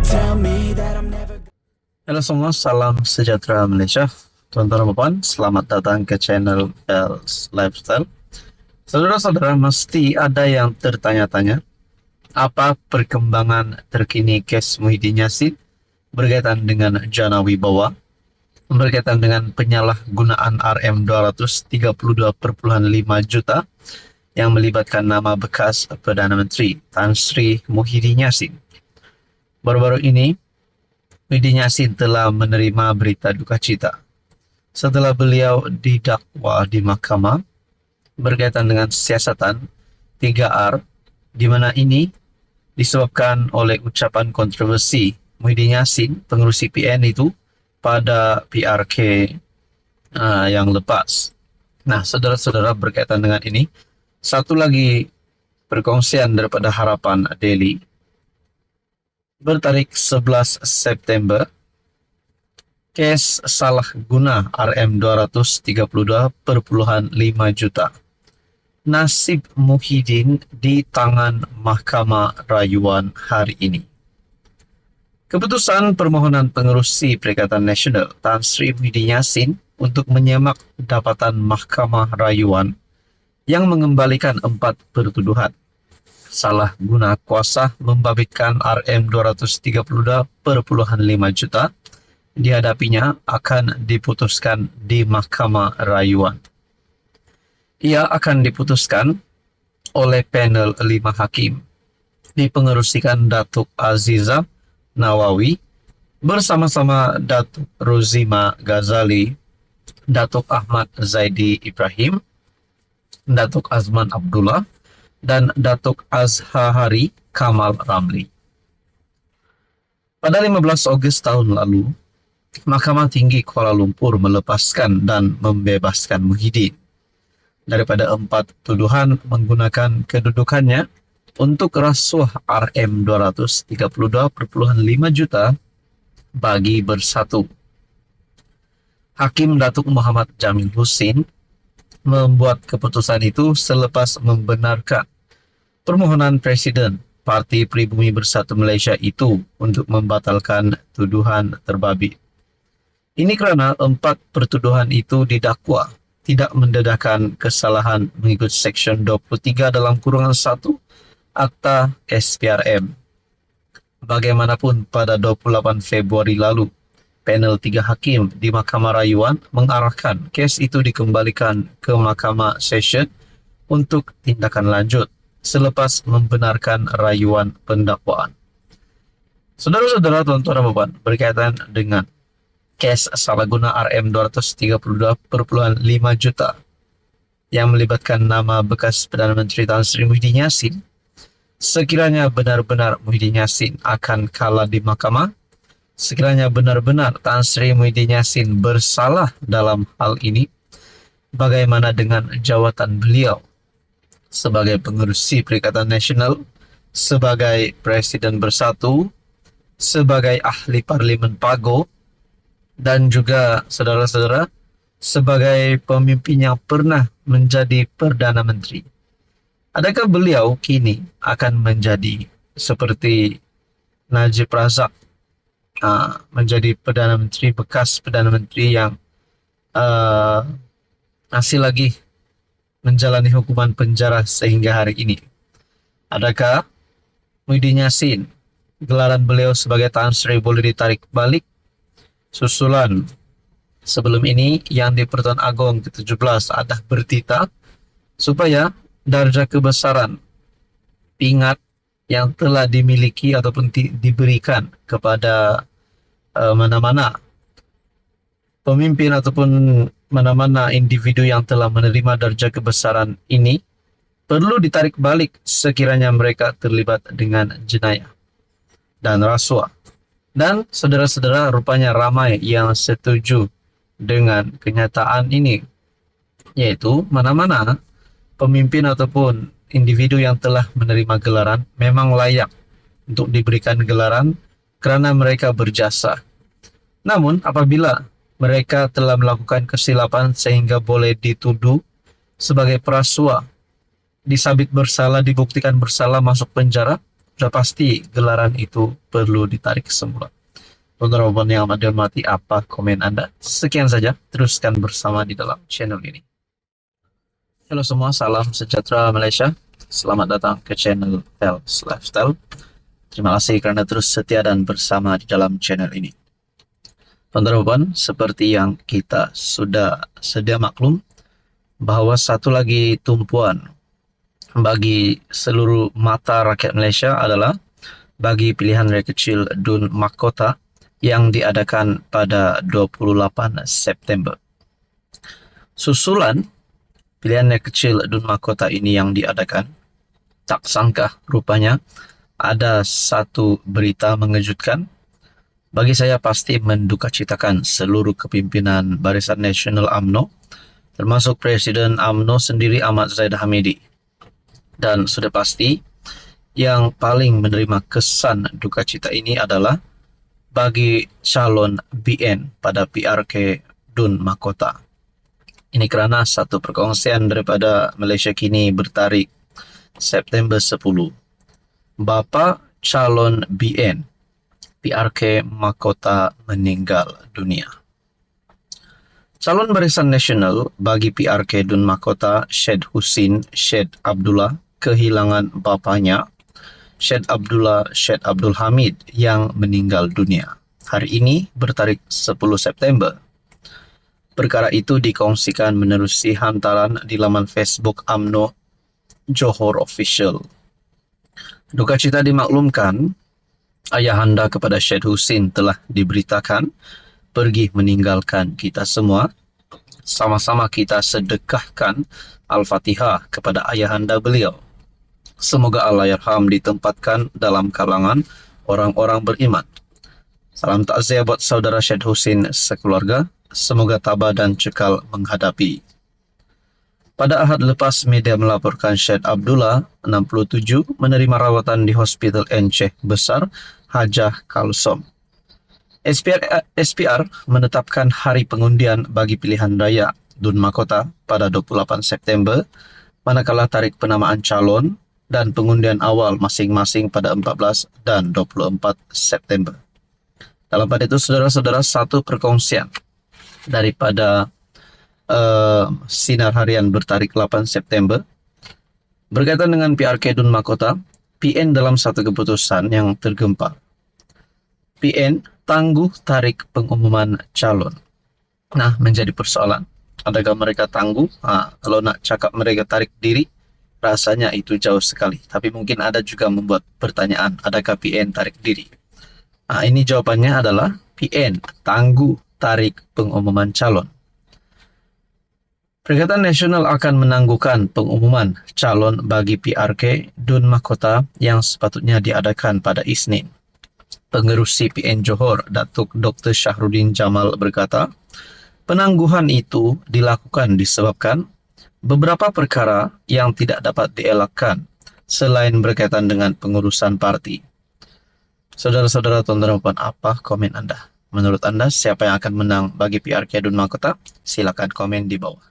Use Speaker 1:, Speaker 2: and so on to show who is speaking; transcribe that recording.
Speaker 1: tell me that I'm never.
Speaker 2: Halo semua, salam sejahtera Malaysia. Tuan-tuan dan puan, selamat datang ke channel Bells Lifestyle. Saudara-saudara, mesti ada yang tertanya-tanya, apa perkembangan terkini kes Muhyiddin Yassin berkaitan dengan Jana Wibawa, berkaitan dengan penyalahgunaan RM232.5 juta yang melibatkan nama bekas Perdana Menteri Tan Sri Muhyiddin Yassin. Baru-baru ini, Muhyiddin Yassin telah menerima berita duka cita setelah beliau didakwa di mahkamah berkaitan dengan siasatan 3R, di mana ini disebabkan oleh ucapan kontroversi Muhyiddin Yassin, pengurus CPN itu, pada PRK yang lepas. Nah, saudara-saudara, berkaitan dengan ini, satu lagi perkongsian daripada Harapan Daily bertarik 11 September, kes salah guna RM232.5 juta. Nasib Muhyiddin di tangan Mahkamah Rayuan hari ini. Keputusan permohonan pengerusi Perikatan Nasional Tan Sri Muhyiddin Yassin untuk menyemak dapatan Mahkamah Rayuan yang mengembalikan 4 pertuduhan. Salah guna kuasa membabitkan RM232.5 juta dihadapinya akan diputuskan di Mahkamah Rayuan. Ia akan diputuskan oleh panel 5 hakim dipengerusikan Datuk Aziza Nawawi bersama-sama Datuk Rozima Ghazali, Datuk Ahmad Zaidi Ibrahim, Datuk Azman Abdullah, dan Datuk Azhari Kamal Ramli. Pada 15 Ogos tahun lalu, Mahkamah Tinggi Kuala Lumpur melepaskan dan membebaskan Muhyiddin daripada 4 tuduhan menggunakan kedudukannya untuk rasuah RM232.5 juta bagi bersatu. Hakim Datuk Muhammad Jamil Husin membuat keputusan itu selepas membenarkan permohonan Presiden Parti Pribumi Bersatu Malaysia itu untuk membatalkan tuduhan terbabit. Ini kerana 4 pertuduhan itu didakwa tidak mendedahkan kesalahan mengikut Seksyen 23 dalam kurungan 1 Akta SPRM. Bagaimanapun, pada 28 Februari lalu, panel 3 hakim di Mahkamah Rayuan mengarahkan kes itu dikembalikan ke Mahkamah Session untuk tindakan lanjut selepas membenarkan rayuan pendakwaan. Saudara-saudara, tuan-tuan dan puan, berkaitan dengan kes salah guna RM232.5 juta yang melibatkan nama bekas Perdana Menteri Tan Sri Muhyiddin Yassin, sekiranya benar-benar Muhyiddin Yassin akan kalah di mahkamah, sekiranya benar-benar Tan Sri Muhyiddin Yassin bersalah dalam hal ini, bagaimana dengan jawatan beliau sebagai pengerusi Perikatan Nasional, sebagai Presiden Bersatu, sebagai ahli Parlimen Pago, dan juga, saudara-saudara, sebagai pemimpin yang pernah menjadi Perdana Menteri. Adakah beliau kini akan menjadi seperti Najib Razak, menjadi Perdana Menteri, bekas Perdana Menteri yang masih lagi menjalani hukuman penjara sehingga hari ini? Adakah Muhyiddin Yassin, gelaran beliau sebagai Tan Sri, boleh ditarik balik susulan sebelum ini yang di Pertuan Agong ke-17 ada bertitah supaya darjah kebesaran pingat yang telah dimiliki ataupun diberikan kepada mana-mana pemimpin ataupun mana-mana individu yang telah menerima darjah kebesaran ini perlu ditarik balik sekiranya mereka terlibat dengan jenayah dan rasuah. Dan saudara-saudara, rupanya ramai yang setuju dengan kenyataan ini, yaitu mana-mana pemimpin ataupun individu yang telah menerima gelaran memang layak untuk diberikan gelaran kerana mereka berjasa. Namun apabila mereka telah melakukan kesilapan sehingga boleh dituduh sebagai perasuah, disabit bersalah, dibuktikan bersalah, masuk penjara, sudah pasti gelaran itu perlu ditarik semula. Untuk Robon yang amat dihormati, apa komen Anda? Sekian saja, teruskan bersama di dalam channel ini. Halo semua, salam sejahtera Malaysia. Selamat datang ke channel Pels Lifestyle. Terima kasih karena terus setia dan bersama di dalam channel ini. Teman-teman, seperti yang kita sudah sedia maklum, bahwa satu lagi tumpuan bagi seluruh mata rakyat Malaysia adalah bagi pilihan raya kecil Dun Mahkota yang diadakan pada 28 September. Susulan pilihan raya kecil Dun Mahkota ini yang diadakan, tak sangka rupanya ada satu berita mengejutkan. Bagi saya pasti mendukacitakan seluruh kepimpinan Barisan Nasional UMNO, termasuk Presiden UMNO sendiri Ahmad Zahid Hamidi. Dan sudah pasti yang paling menerima kesan dukacita ini adalah bagi calon BN pada PRK Dun Mahkota. Ini kerana satu perkongsian daripada Malaysia Kini bertarikh September 10. Bapa calon BN PRK Mahkota meninggal dunia. Calon Barisan Nasional bagi PRK Dun Mahkota Syed Husin Syed Abdullah kehilangan bapanya Syed Abdul Hamid yang meninggal dunia. Hari ini bertarikh 10 September. Perkara itu dikongsikan menerusi hantaran di laman Facebook UMNO Johor Official. Dukacita dimaklumkan, ayahanda kepada Syed Husin telah diberitakan pergi meninggalkan kita semua. Sama-sama kita sedekahkan Al-Fatihah kepada ayahanda beliau. Semoga Allahyarham ditempatkan dalam kalangan orang-orang beriman. Salam takziah buat saudara Syed Husin sekeluarga. Semoga tabah dan cekal menghadapi. Pada Ahad lepas, media melaporkan Syed Abdullah, 67, menerima rawatan di Hospital Enceh Besar Hajah Kalsom. SPR menetapkan hari pengundian bagi pilihan raya Dun Mahkota pada 28 September, manakala tarikh penamaan calon dan pengundian awal masing-masing pada 14 dan 24 September. Dalam pada itu, saudara-saudara, satu perkongsian daripada Sinar Harian bertarikh 8 September berkaitan dengan PRK Dun Mahkota. PN dalam satu keputusan yang tergempar. PN tangguh tarik pengumuman calon. Nah, menjadi persoalan. Adakah mereka tangguh? Kalau nak cakap mereka tarik diri, rasanya itu jauh sekali. Tapi mungkin ada juga membuat pertanyaan, adakah PN tarik diri? Ini jawabannya adalah PN tangguh tarik pengumuman calon. Perikatan Nasional akan menangguhkan pengumuman calon bagi PRK Dun Mahkota yang sepatutnya diadakan pada Isnin. Pengerusi PN Johor, Datuk Dr. Syahrudin Jamal berkata, penangguhan itu dilakukan disebabkan beberapa perkara yang tidak dapat dielakkan selain berkaitan dengan pengurusan parti. Saudara-saudara, tuan-tuan, apa komen Anda? Menurut Anda, siapa yang akan menang bagi PRK Dun Mahkota? Silakan komen di bawah.